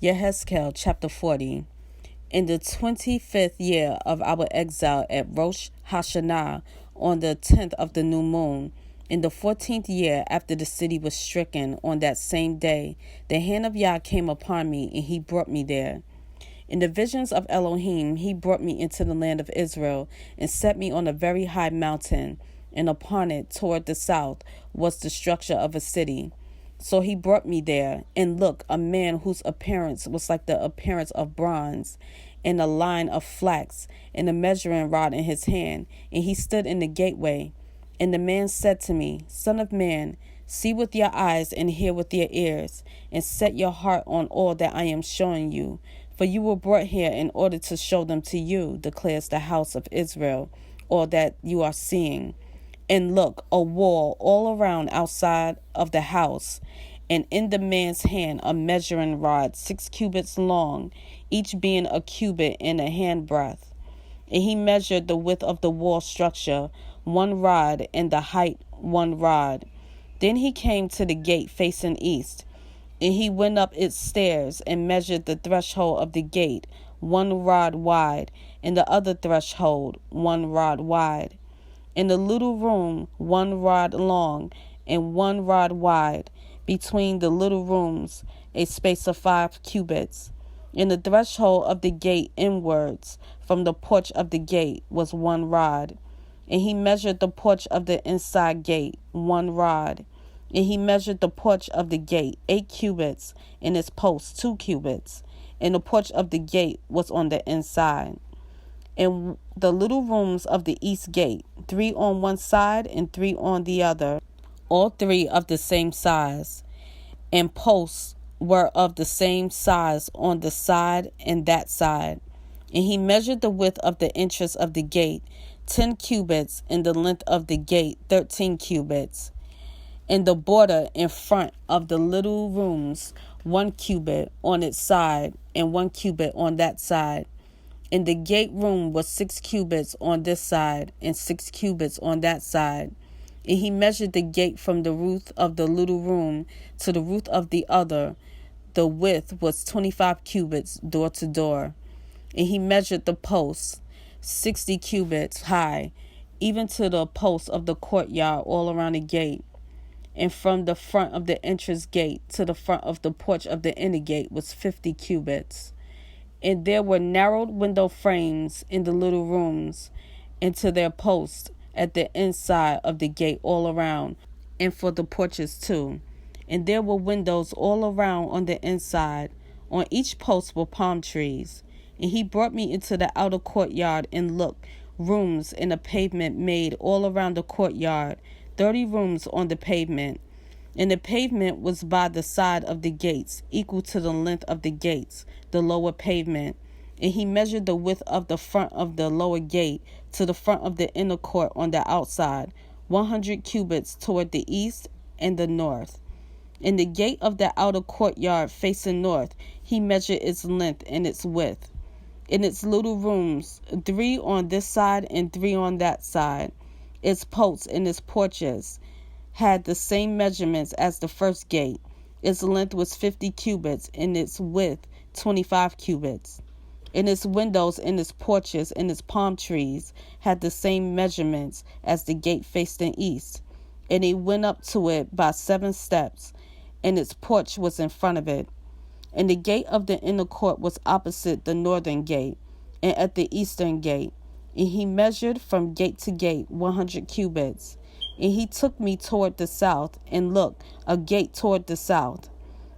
Yehezqel chapter 40. In the 25th year of our exile at Rosh Hashanah, on the 10th of the new moon, in the 14th year after the city was stricken, on that same day, the hand of Yah came upon me, and he brought me there. In the visions of Elohim, he brought me into the land of Israel, and set me on a very high mountain, and upon it, toward the south, was the structure of a city. So he brought me there, and look, a man whose appearance was like the appearance of bronze, and a line of flax, and a measuring rod in his hand, and he stood in the gateway. And the man said to me, Son of man, see with your eyes and hear with your ears, and set your heart on all that I am showing you. For you were brought here in order to show them to you, declares the house of Israel, all that you are seeing. And look, a wall all around outside of the house, and in the man's hand a measuring rod 6 cubits long, each being a cubit and a handbreadth. And he measured the width of the wall structure 1 rod, and the height 1 rod. Then he came to the gate facing east, and he went up its stairs and measured the threshold of the gate 1 rod wide, and the other threshold 1 rod wide. In the little room 1 rod long and 1 rod wide, between the little rooms a space of 5 cubits. And the threshold of the gate inwards from the porch of the gate was 1 rod. And he measured the porch of the inside gate 1 rod. And he measured the porch of the gate 8 cubits, and its posts 2 cubits. And the porch of the gate was on the inside. And the little rooms of the east gate, 3 on one side and 3 on the other, all 3 of the same size, and posts were of the same size on the side and that side. And he measured the width of the entrance of the gate 10 cubits, and the length of the gate 13 cubits. And the border in front of the little rooms 1 cubit on its side, and 1 cubit on that side. And the gate room was 6 cubits on this side, and 6 cubits on that side. And he measured the gate from the roof of the little room to the roof of the other. The width was 25 cubits door to door. And he measured the posts 60 cubits high, even to the posts of the courtyard all around the gate. And from the front of the entrance gate to the front of the porch of the inner gate was 50 cubits. And there were narrowed window frames in the little rooms, and to their posts at the inside of the gate all around, and for the porches too. And there were windows all around on the inside. On each post were palm trees. And he brought me into the outer courtyard, and look, rooms in a pavement made all around the courtyard, 30 rooms on the pavement. And the pavement was by the side of the gates, equal to the length of the gates, the lower pavement. And he measured the width of the front of the lower gate to the front of the inner court on the outside, 100 cubits toward the east and the north. In the gate of the outer courtyard facing north, he measured its length and its width. In its little rooms, 3 on this side and 3 on that side, its posts and its porches had the same measurements as the first gate. Its length was 50 cubits, and its width 25 cubits. And its windows and its porches and its palm trees had the same measurements as the gate facing east. And he went up to it by 7 steps, and its porch was in front of it. And the gate of the inner court was opposite the northern gate, and at the eastern gate. And he measured from gate to gate 100 cubits. And he took me toward the south, and look, a gate toward the south.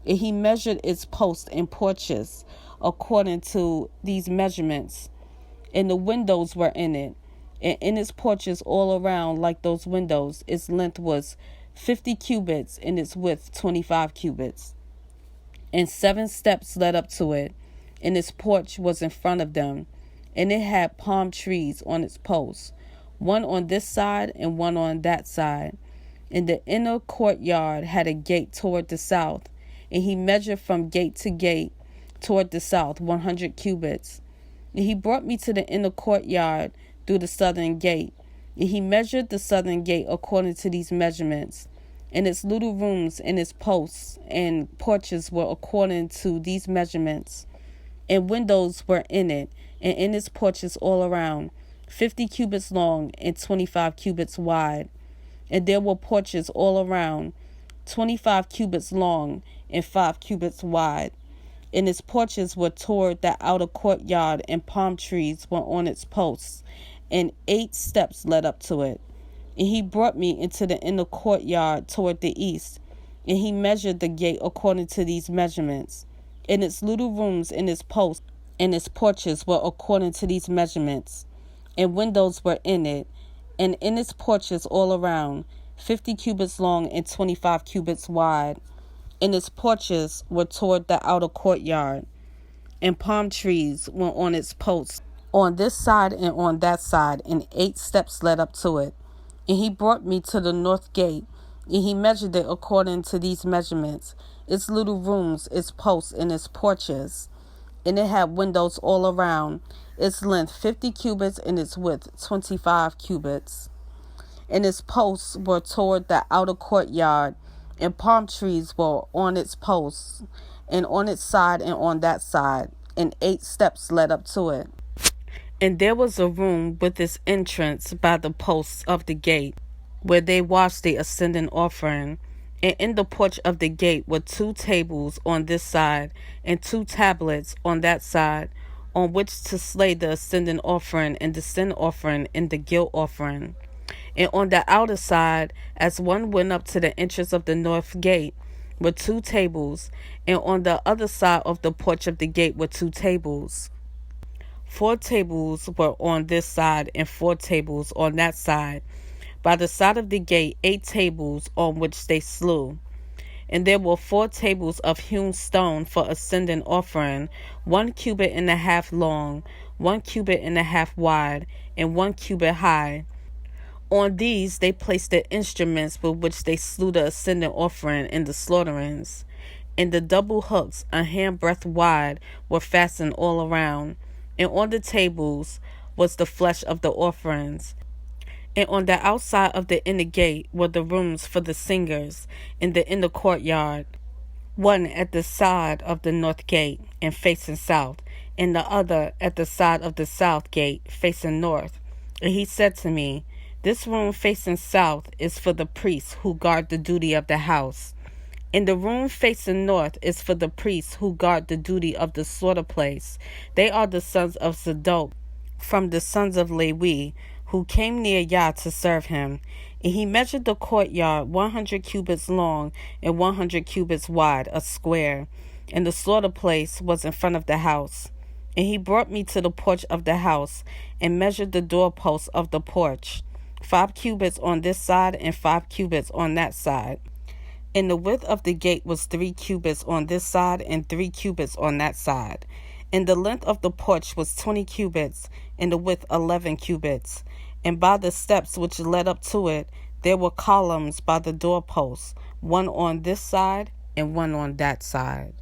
And he measured its posts and porches according to these measurements. And the windows were in it, and in its porches all around like those windows, its length was 50 cubits, and its width 25 cubits. And 7 steps led up to it, and its porch was in front of them. And it had palm trees on its posts, 1 on this side and 1 on that side. And the inner courtyard had a gate toward the south, and he measured from gate to gate toward the south 100 cubits. And he brought me to the inner courtyard through the southern gate, and he measured the southern gate according to these measurements. and its little rooms and its posts and porches were according to these measurements. And windows were in it, and in its porches all around, 50 cubits long and 25 cubits wide. And there were porches all around, 25 cubits long and 5 cubits wide. And its porches were toward the outer courtyard, and palm trees were on its posts, and 8 steps led up to it. And he brought me into the inner courtyard toward the east, and he measured the gate according to these measurements. And its little rooms and its posts and its porches were according to these measurements. And windows were in it, and in its porches all around, 50 cubits long and 25 cubits wide. And its porches were toward the outer courtyard, and palm trees were on its posts, on this side and on that side, and 8 steps led up to it. And he brought me to the north gate, and he measured it according to these measurements, its little rooms, its posts, and its porches. And it had windows all around, its length 50 cubits, and its width 25 cubits. And its posts were toward the outer courtyard, and palm trees were on its posts, and on its side and on that side, and 8 steps led up to it. And there was a room with its entrance by the posts of the gate, where they washed the ascending offering. And in the porch of the gate were 2 tables on this side, and 2 tablets on that side, on which to slay the ascending offering, and the sin offering, and the guilt offering. And on the outer side, as one went up to the entrance of the north gate, were 2 tables, and on the other side of the porch of the gate were 2 tables. 4 tables were on this side, and 4 tables on that side. By the side of the gate, 8 tables on which they slew. And there were 4 tables of hewn stone for ascending offering, 1 cubit and a half long, 1 cubit and a half wide, and 1 cubit high. On these they placed the instruments with which they slew the ascending offering and the slaughterings. And the double hooks, a handbreadth wide, were fastened all around. And on the tables was the flesh of the offerings. And on the outside of the inner gate were the rooms for the singers in the inner courtyard, one at the side of the north gate and facing south, and the other at the side of the south gate facing north. And he said to me, This room facing south is for the priests who guard the duty of the house. And the room facing north is for the priests who guard the duty of the slaughter place. They are the sons of Zadok from the sons of Levi, who came near Yah to serve him. And he measured the courtyard 100 cubits long and 100 cubits wide, a square. And the slaughter place was in front of the house. And he brought me to the porch of the house, and measured the doorposts of the porch, 5 cubits on this side and 5 cubits on that side. And the width of the gate was 3 cubits on this side and 3 cubits on that side. And the length of the porch was 20 cubits, and the width 11 cubits. And by the steps which led up to it, there were columns by the doorposts, one on this side and one on that side.